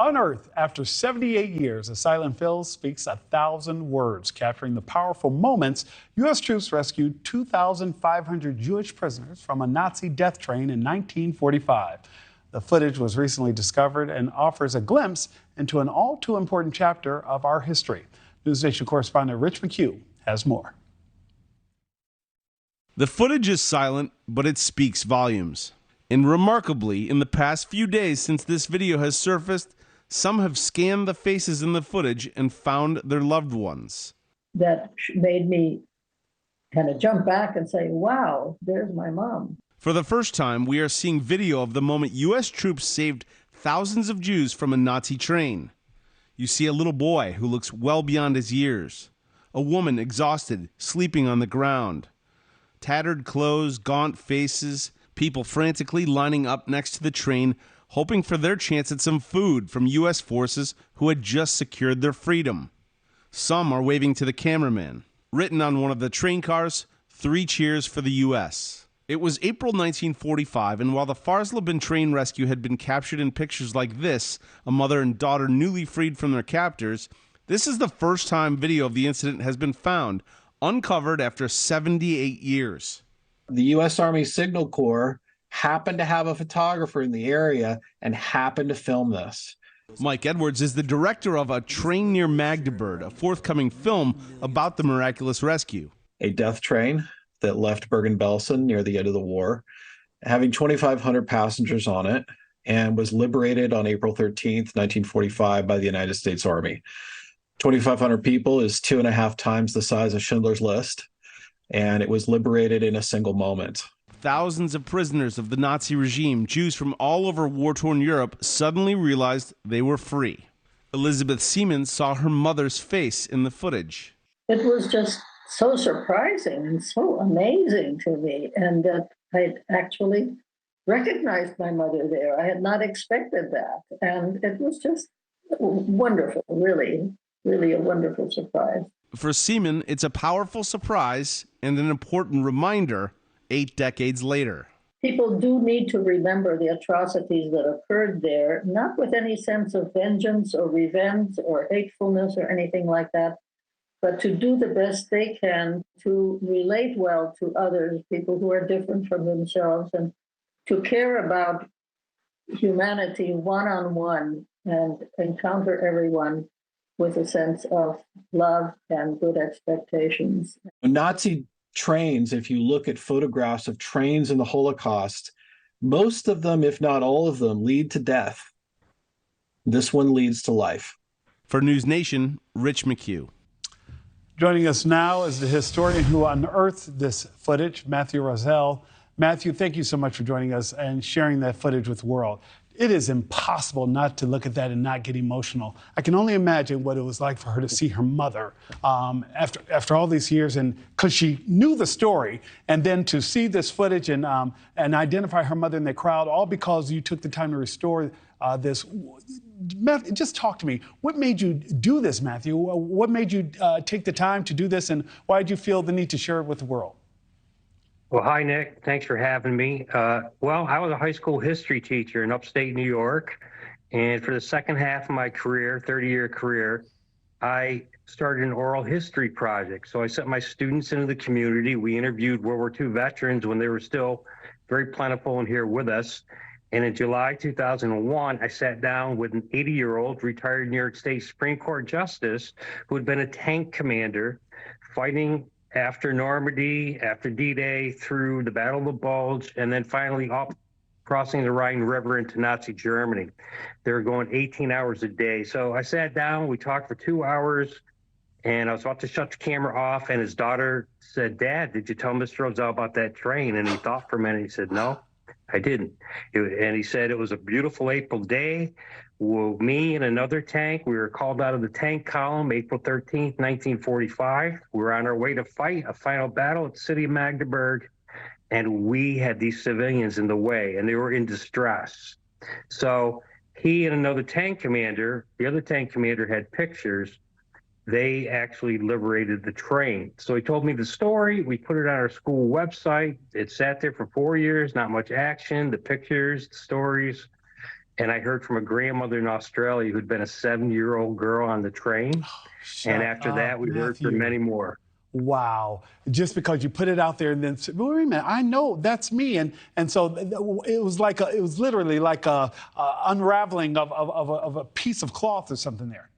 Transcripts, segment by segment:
Unearthed. After 78 years, a silent film speaks 1,000 words, capturing the powerful moments U.S. troops rescued 2,500 Jewish prisoners from a Nazi death train in 1945. The footage was recently discovered and offers a glimpse into an all too important chapter of our history. NewsNation correspondent Rich McHugh has more. The footage is silent, but it speaks volumes. And remarkably, in the past few days since this video has surfaced, some have scanned the faces in the footage and found their loved ones. That made me kind of jump back and say, wow, there's my mom. For the first time, we are seeing video of the moment U.S. troops saved thousands of Jews from a Nazi train. You see a little boy who looks well beyond his years, a woman exhausted, sleeping on the ground, tattered clothes, gaunt faces, people frantically lining up next to the train, hoping for their chance at some food from U.S. forces who had just secured their freedom. Some are waving to the cameraman. Written on one of the train cars, 3 cheers for the U.S. It was April 1945, and while the Farsleben train rescue had been captured in pictures like this, a mother and daughter newly freed from their captors, this is the first time video of the incident has been found, uncovered after 78 years. The U.S. Army Signal Corps happened to have a photographer in the area and happened to film this. Mike Edwards is the director of A Train Near Magdeburg, a forthcoming film about the miraculous rescue. A death train that left Bergen-Belsen near the end of the war, having 2,500 passengers on it, and was liberated on April 13th, 1945 by the United States Army. 2,500 people is 2.5 times the size of Schindler's List, and it was liberated in a single moment. Thousands of prisoners of the Nazi regime, Jews from all over war-torn Europe, suddenly realized they were free. Elizabeth Seaman saw her mother's face in the footage. It was just so surprising and so amazing to me, and that I actually recognized my mother there. I had not expected that, and it was just wonderful, really a wonderful surprise. For Seaman, it's a powerful surprise and an important reminder 8 decades later. People do need to remember the atrocities that occurred there, not with any sense of vengeance or revenge or hatefulness or anything like that, but to do the best they can to relate well to others, people who are different from themselves, and to care about humanity one-on-one and encounter everyone with a sense of love and good expectations. Nazi trains, if you look at photographs of trains in the Holocaust, most of them, if not all of them, lead to death. This one leads to life. For NewsNation, Rich McHugh. Joining us now is the historian who unearthed this footage, Matthew Rozell. Matthew, thank you so much for joining us and sharing that footage with the world. It is impossible not to look at that and not get emotional. I can only imagine what it was like for her to see her mother after all these years, and because she knew the story, and then to see this footage and identify her mother in the crowd, all because you took the time to restore this. Just talk to me. What made you do this, Matthew? What made you take the time to do this, and why did you feel the need to share it with the world? Well, hi, Nick. Thanks for having me. Well, I was a high school history teacher in upstate New York. And for the second half of my career, 30-year career, I started an oral history project. So I sent my students into the community. We interviewed World War II veterans when they were still very plentiful and here with us. And in July 2001, I sat down with an 80-year-old retired New York State Supreme Court justice who had been a tank commander fighting after Normandy, after D-Day, through the Battle of the Bulge, and then finally up crossing the Rhine River into Nazi Germany. They were going 18 hours a day. So I sat down, we talked for 2 hours, and I was about to shut the camera off, and his daughter said, "Dad, did you tell Mr. Rozell about that train?" And he thought for a minute. He said, "No, I didn't." And he said it was a beautiful April day. Well, me and another tank, we were called out of the tank column April 13th, 1945. We were on our way to fight a final battle at the city of Magdeburg, and we had these civilians in the way, and they were in distress. So he and another tank commander, the other tank commander had pictures. They actually liberated the train. So he told me the story. We put it on our school website. It sat there for 4 years, not much action, the pictures, the stories. And I heard from a grandmother in Australia who'd been a 7-year-old girl on the train. And after that, we heard from many more. Wow. Just because you put it out there and then said, wait a minute, I know that's me. And so it was literally like a unraveling of a piece of cloth or something there.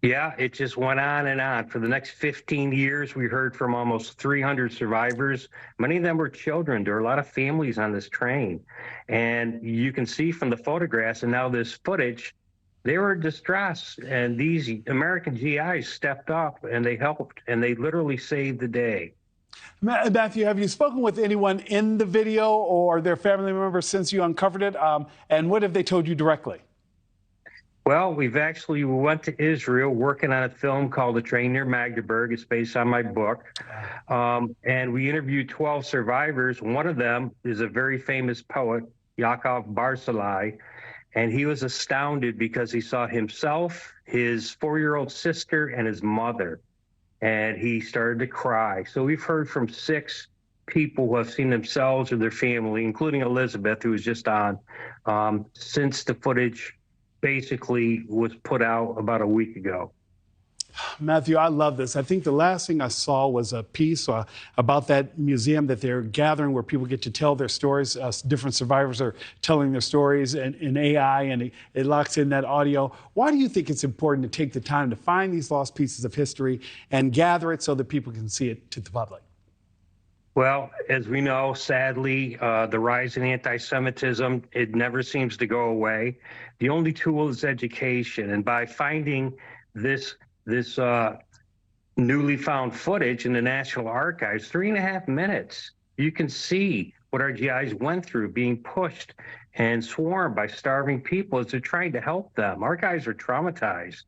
Yeah, it just went on and on. For the next 15 years, we heard from almost 300 survivors. Many of them were children. There were a lot of families on this train. And you can see from the photographs and now this footage, they were distressed. And these American GIs stepped up and they helped and they literally saved the day. Matthew, have you spoken with anyone in the video or their family members since you uncovered it? And what have they told you directly? Well, we went to Israel working on a film called The Train Near Magdeburg. It's based on my book. And we interviewed 12 survivors. One of them is a very famous poet, Yaakov Barsalai. And he was astounded because he saw himself, his 4-year-old sister, and his mother. And he started to cry. So we've heard from 6 people who have seen themselves or their family, including Elizabeth, who was just on, since the footage basically was put out about a week ago. Matthew, I love this. I think the last thing I saw was a piece about that museum that they're gathering where people get to tell their stories. Different survivors are telling their stories in AI, and it locks in that audio. Why do you think it's important to take the time to find these lost pieces of history and gather it so that people can see it to the public? Well, as we know, sadly, the rise in anti-Semitism, it never seems to go away. The only tool is education. And by finding this newly found footage in the National Archives, 3.5 minutes, you can see what our GIs went through, being pushed and swarmed by starving people as they're trying to help them. Our guys are traumatized.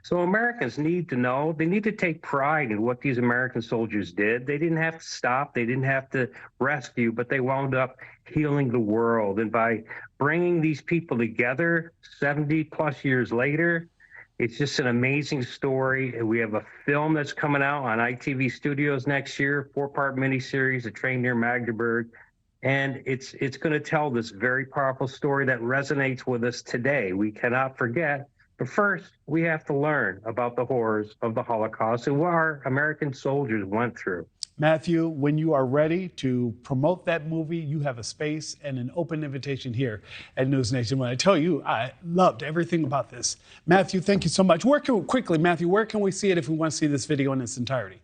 So Americans need to know, they need to take pride in what these American soldiers did. They didn't have to stop, they didn't have to rescue, but they wound up healing the world. And by bringing these people together 70 plus years later, it's just an amazing story. And we have a film that's coming out on ITV Studios next year, 4-part miniseries, A Train Near Magdeburg. And it's going to tell this very powerful story that resonates with us today. We cannot forget. But first, we have to learn about the horrors of the Holocaust and what our American soldiers went through. Matthew, when you are ready to promote that movie, you have a space and an open invitation here at NewsNation. When I tell you, I loved everything about this. Matthew, thank you so much. Matthew, where can we see it if we want to see this video in its entirety?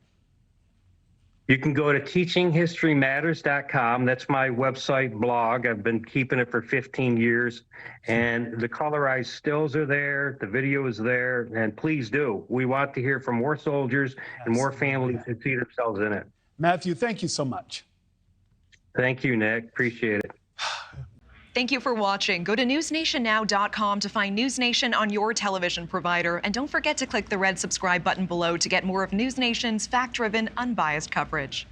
You can go to teachinghistorymatters.com. That's my website blog. I've been keeping it for 15 years. And the colorized stills are there. The video is there. And please do. We want to hear from more soldiers and more families who see themselves in it. Matthew, thank you so much. Thank you, Nick. Appreciate it. Thank you for watching. Go to newsnationnow.com to find NewsNation on your television provider. And don't forget to click the red subscribe button below to get more of NewsNation's fact-driven, unbiased coverage.